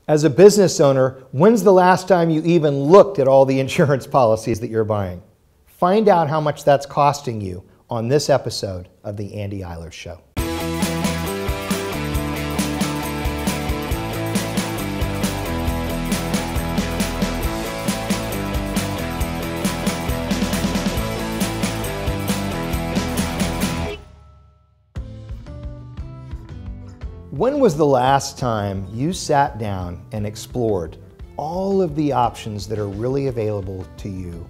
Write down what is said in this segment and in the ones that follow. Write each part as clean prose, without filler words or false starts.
As a business owner, when's the last time you even looked at all the insurance policies that you're buying? Find out how much that's costing you on this episode of The Andy Eilers Show. When was the last time you sat down and explored all of the options that are really available to you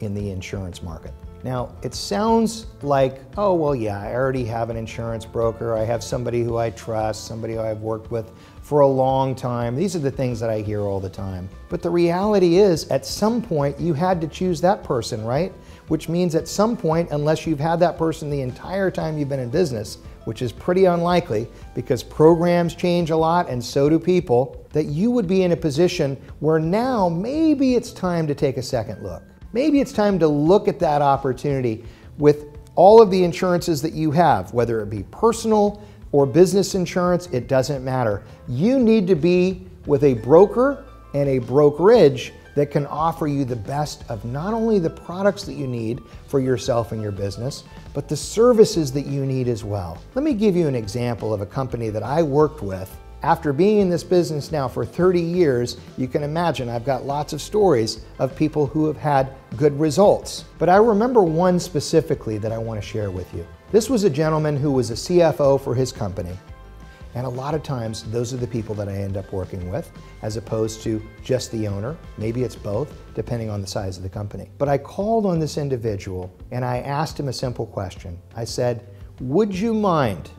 in the insurance market? Now, it sounds like, oh, well, yeah, I already have an insurance broker. I have somebody who I trust, somebody who I've worked with for a long time. These are the things that I hear all the time. But the reality is, at some point, you had to choose that person, right? Which means at some point, unless you've had that person the entire time you've been in business, which is pretty unlikely because programs change a lot and so do people, that you would be in a position where now maybe it's time to take a second look. Maybe it's time to look at that opportunity with all of the insurances that you have, whether it be personal or business insurance, it doesn't matter. You need to be with a broker and a brokerage that can offer you the best of not only the products that you need for yourself and your business, but the services that you need as well. Let me give you an example of a company that I worked with. After being in this business now for 30 years, you can imagine I've got lots of stories of people who have had good results. But I remember one specifically that I want to share with you. This was a gentleman who was a CFO for his company. And a lot of times, those are the people that I end up working with, as opposed to just the owner. Maybe it's both, depending on the size of the company. But I called on this individual and I asked him a simple question. I said, would you mind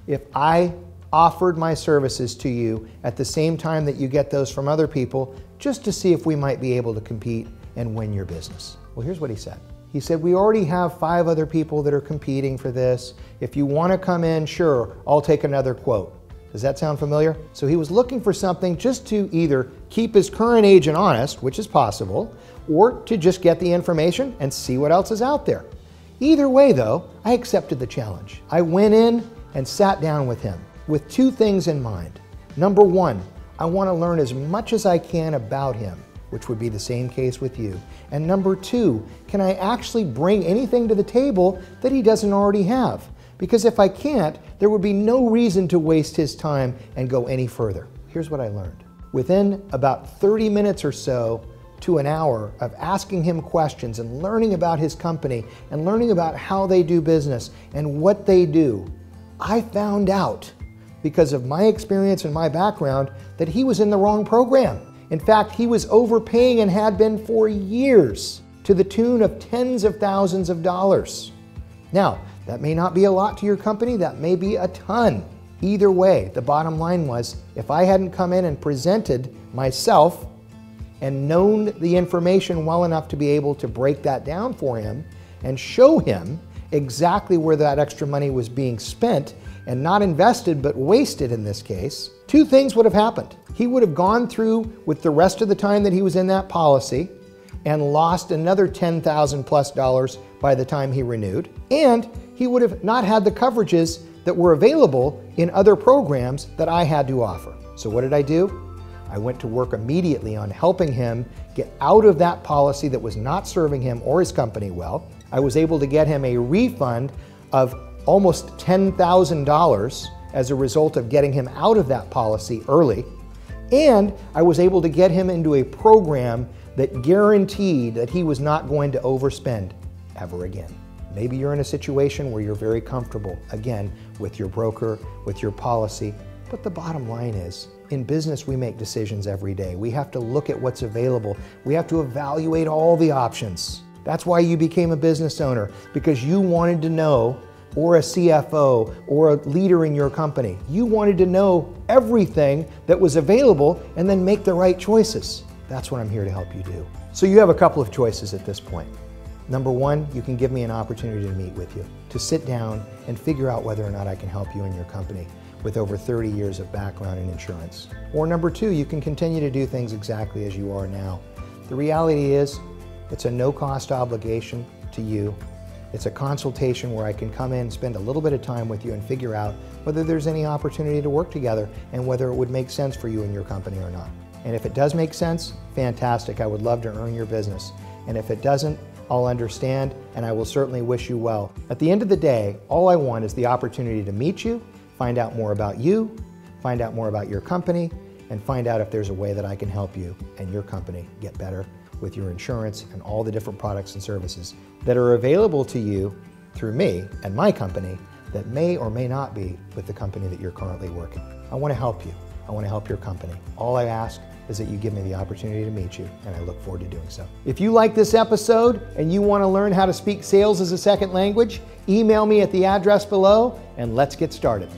if I offered my services to you at the same time that you get those from other people, just to see if we might be able to compete and win your business? Well, here's what he said. He said, we already have 5 other people that are competing for this. If you want to come in, sure, I'll take another quote. Does that sound familiar? So he was looking for something just to either keep his current agent honest, which is possible, or to just get the information and see what else is out there. Either way, though, I accepted the challenge. I went in and sat down with him with 2 things in mind. Number 1, I want to learn as much as I can about him, which would be the same case with you. And number 2, can I actually bring anything to the table that he doesn't already have? Because if I can't, there would be no reason to waste his time and go any further. Here's what I learned. Within about 30 minutes or so to an hour of asking him questions and learning about his company and learning about how they do business and what they do, I found out, because of my experience and my background, that he was in the wrong program. In fact, he was overpaying and had been for years, to the tune of tens of thousands of dollars. Now, that may not be a lot to your company, that may be a ton. Either way, the bottom line was, if I hadn't come in and presented myself and known the information well enough to be able to break that down for him and show him exactly where that extra money was being spent and not invested but wasted in this case, 2 things would have happened. He would have gone through with the rest of the time that he was in that policy and lost another $10,000+ by the time he renewed, and he would have not had the coverages that were available in other programs that I had to offer. So what did I do? I went to work immediately on helping him get out of that policy that was not serving him or his company well. I was able to get him a refund of almost $10,000 as a result of getting him out of that policy early. And I was able to get him into a program that guaranteed that he was not going to overspend ever again. Maybe you're in a situation where you're very comfortable, again, with your broker, with your policy. But the bottom line is, in business, we make decisions every day. We have to look at what's available. We have to evaluate all the options. That's why you became a business owner, because you wanted to know, or a CFO, or a leader in your company. You wanted to know everything that was available and then make the right choices. That's what I'm here to help you do. So you have a couple of choices at this point. Number 1, you can give me an opportunity to meet with you, to sit down and figure out whether or not I can help you and your company with over 30 years of background in insurance. Or number 2, you can continue to do things exactly as you are now. The reality is, it's a no-cost obligation to you. It's a consultation where I can come in, spend a little bit of time with you and figure out whether there's any opportunity to work together and whether it would make sense for you and your company or not. And if it does make sense, fantastic. I would love to earn your business. And if it doesn't, I'll understand and I will certainly wish you well. At the end of the day, all I want is the opportunity to meet you, find out more about you, find out more about your company, and find out if there's a way that I can help you and your company get better with your insurance and all the different products and services that are available to you through me and my company that may or may not be with the company that you're currently working. I want to help you. I want to help your company. All I ask is that you give me the opportunity to meet you, and I look forward to doing so. If you like this episode and you want to learn how to speak sales as a second language, email me at the address below and let's get started.